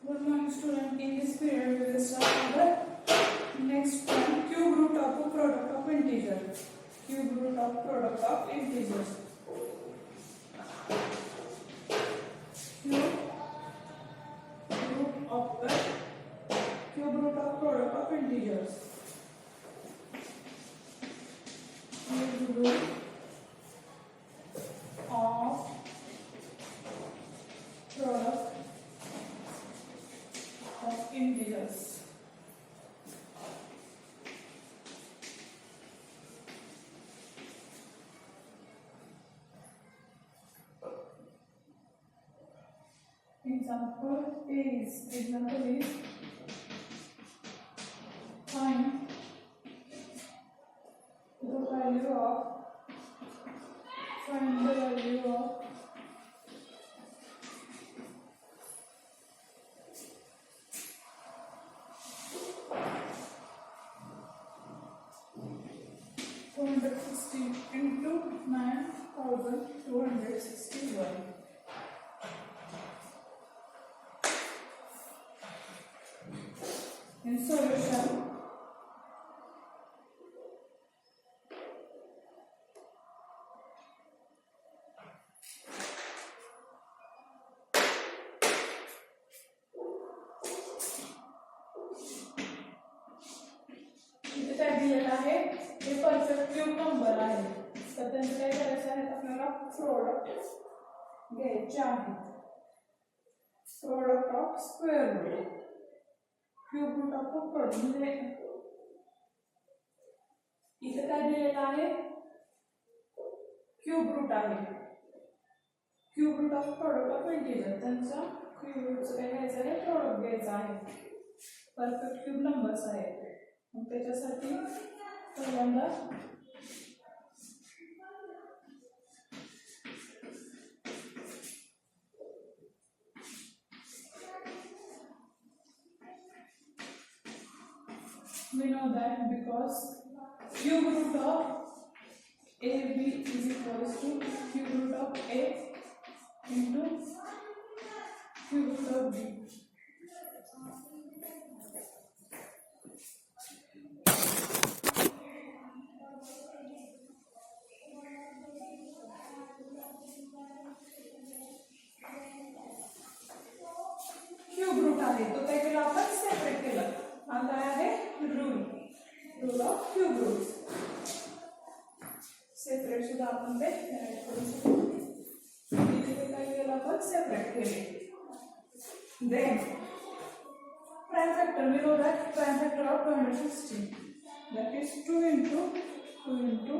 Good morning, student. In this period, we will start our next one, cube root of a product of integer. Cube root of product of integers. Cube root of product of integers. Cube root of product of integers. Example is find the value of 260 into 9,261. In solution, इथे काय दिलेलं आहे हे perfect cube number आहे तर त्यांचं काय करायचं आहे आपल्याला प्रोडक्ट घ्यायचे आहे product of square root cube root of product म्हणजे इथे काय दिलेलं आहे क्यूब रूट आहे cube root of product of integer त्यांचा क्यूब रूटचं काय घ्यायचं आहे प्रोडक्ट घ्यायचं आहे परफेक्ट क्यूब नंबर्स आहेत मग त्याच्यासाठी पहिल्यांदा we know that because cube root of AB is equals to cube root of A into cube root of B. Cube root आहे तो काय केलं आपण सेपरेट केलं हा काय आहे rule of cube roots separate सुद्धा आपण ते ऍड करू शकतो इथे काय केलं आपण सेपरेट केले then prime factor we know that prime factor of 260 that is 2 into 2 into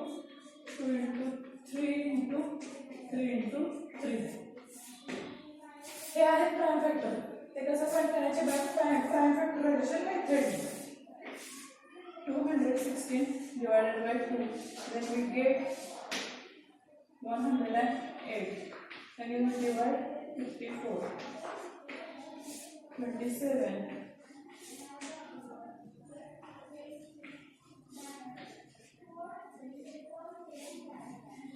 2 into 3 into 3 into 3 हे आहे प्राइम फॅक्टर ते कसं फाइंड करायचे by prime factorisation method 216 divided by 2 then we get 108 then you will divide 54 27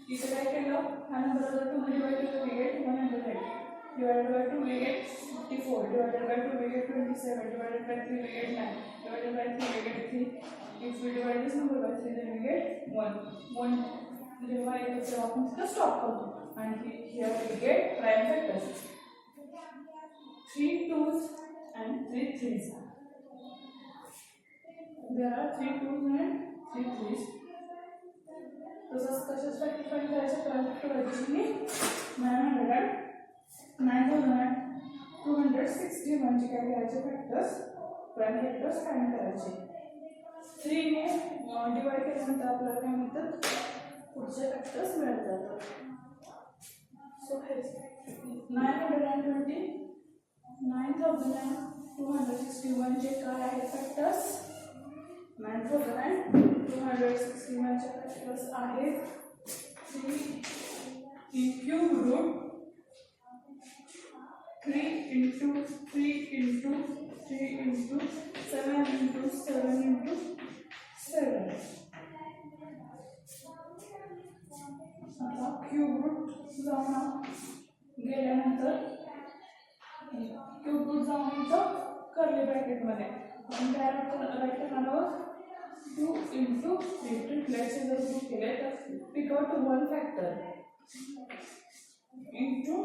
इथे काय केलं हा number जर 2 divide केलं we get 108 divided by 2 we get 54 divided by 2 we get 27 divided by 3 we get 9 divided by 3 we get 3 if we divide this number by 3 then we get 1 जेव्हा येतो तेव्हा आपण तिथं स्टॉप करतो आणि here we get prime factors 3 2s and 3 3s there are 3 2s and 3 3s तसंच कशाच factor find करायचं प्राइम फॅक्टरायझेशनने 9,261 चे काय करायचे फॅक्टर्स प्राइम फॅक्टर्स फाइंड करायचे 3 ने डिवाइड केल्यानंतर आपल्याला काय मिळतात पुढचे फॅक्टर्स मिळत जातात सो हे 9,261 चे काय आहेत फॅक्टर्स 9,261 चे फॅक्टर्स आहेत 3 in cube root 3 into 3 into 3 into 7 into 7 into 7 आता क्यूब रूट जाऊन गेल्यानंतर क्यूब रूट जाऊन इथं कर्ली ब्रॅकेटमध्ये आपण काय राईट करणार 2 into 3 ट्रिपलेटचे जर ग्रुप केले तर pick out one factor into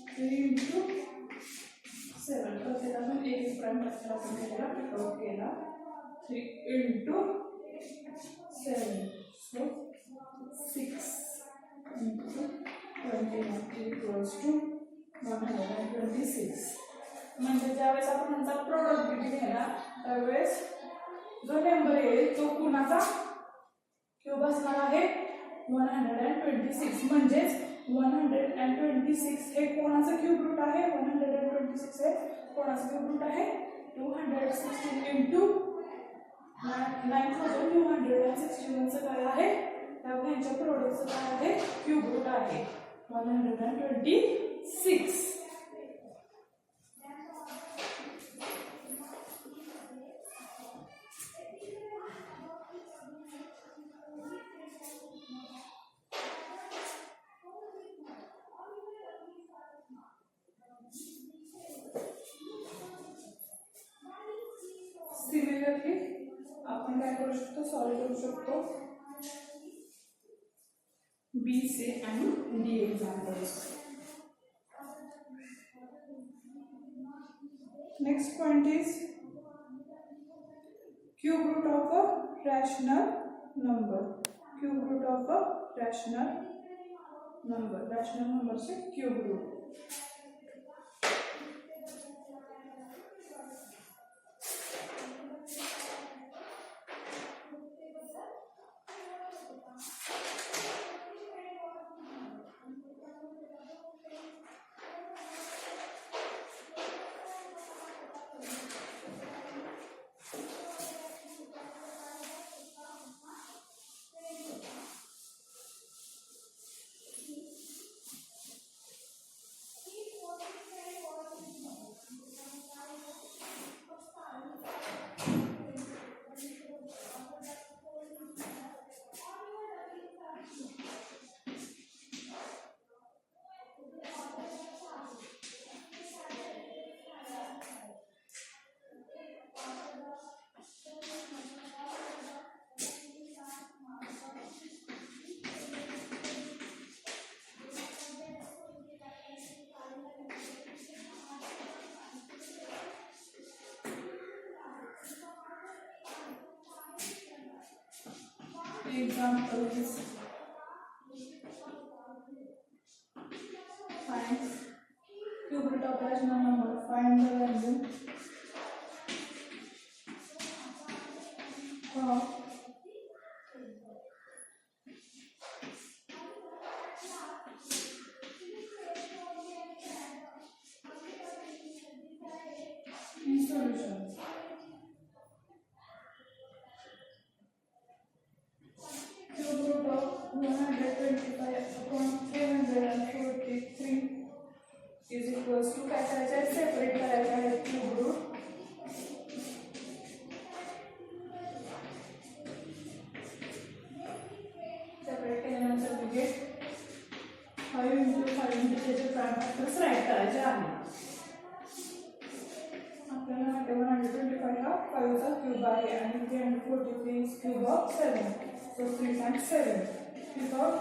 3 into 7 प्रत्येकातून एक प्राइम फॅक्टर आपण केलेला पिक आउट केला 3 into 7 so 6 into 21 equals to 126 म्हणजे ज्यावेळेस आपण ह्यांचा प्रोडक्ट घेणार त्यावेळेस जो नंबर येईल तो कुणाचा क्यूब असणार आहे 126 म्हणजेच 126 हे कोणाचं क्यूब रूट आहे 126 हे कोणाचं क्यूब रूट आहे 216 into 9261 चं काय आहे त्यामुळे ह्यांच्या प्रोडक्टचं काय आहे क्यूब रूट आहे 126 सिमिलरली आपण काय करू शकतो सॉल्व करू शकतो बी चे आणि D examples next point is cube root of a rational number cube root of a rational number से cube root example is find cube root of rational number. Find the value of in solution. Cube root of 125 upon 343 is equals to काय करायचं आहे separate करायचं आहे cube root separate केल्यानंतर म्हणजे 5 into 5 into त्याचे prime factors right करायचे आहे आपल्याला माहिती 125 हा 5 चा क्यूब आहे आणि 343 is cube of 7 so 3 times 7 because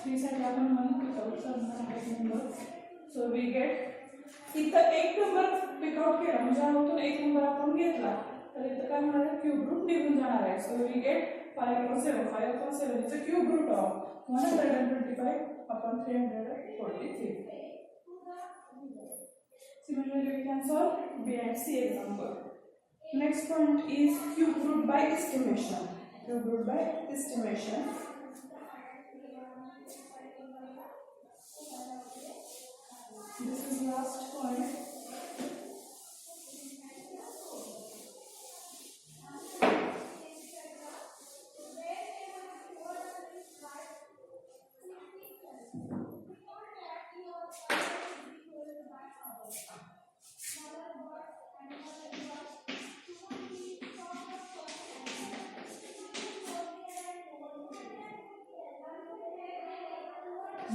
3 साठी आपण 1 पिक आउट करणार आहे नंबर सो वी गेट इथं एक नंबर पिक आउट केला म्हणजे ह्यातून एक नंबर आपण घेतला तर इथं काय होणार आहे क्यूब रूट निघून जाणार आहे so we get 5/7 5/7 is a cube root of 125 upon 343 similarly we can solve B and C example. Next point is cube root by estimation. Cube root by estimation. This is last point.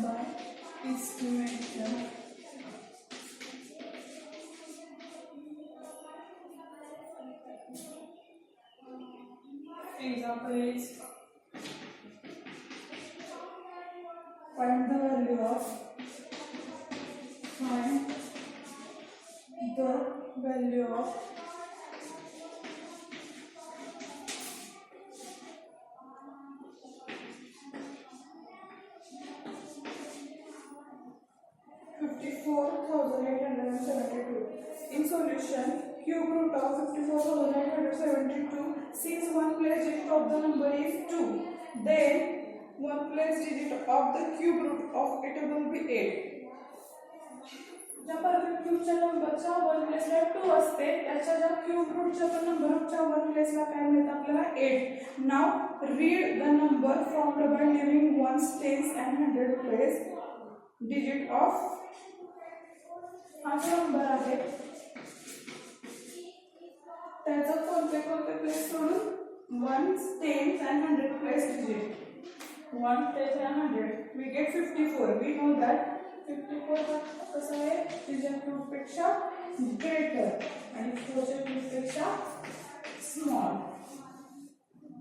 by estimation. Example is find the value of 54,872. In solution, cube root of 54,872. Since one place digit of the number is 2, then one place digit of the cube root of it will be 8. ज्या perfect क्यूबच्या नंबरच्या one प्लेसला 2 असते त्याच्या ज्या cube रूटच्या पण नंबरच्या one प्लेसला काय मिळतं आपल्याला 8. Now read the number formed by leaving ones tens and hundred place digit of. हा जो नंबर आहे त्याचा कोणते कोणते प्लेस सोडून ones tens and hundred place digit. 1 10 and 100 we get 54. We know that 54 कसं आहे तिच्या क्यूब पेक्षा ग्रेटर आणि 4 च्या क्यूब पेक्षा स्मॉल.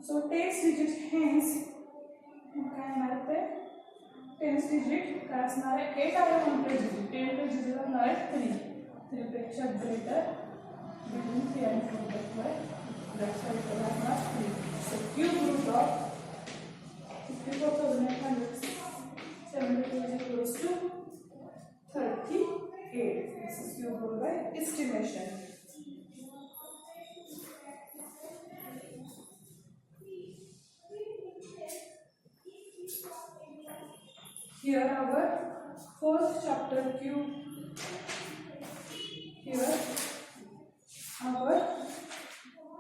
सो टेन्स डिजिट हेन्स काय येणार ते टेन्स डिजिट काय असणार आहे 8 आहे. 1 प्लेस डिजिट 10 प्लेस डिजिट असणार आहे 3 पेक्षा ग्रेटर बिटवीन 3 and 4 असणार 3. So cube root of 54,872 is equals to 38. This is cube root by estimation. Here our fourth chapter cube. Here our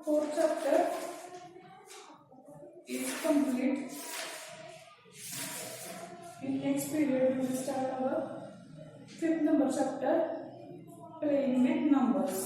fourth chapter is complete. In next period, we will start our 5th number chapter, playing with numbers.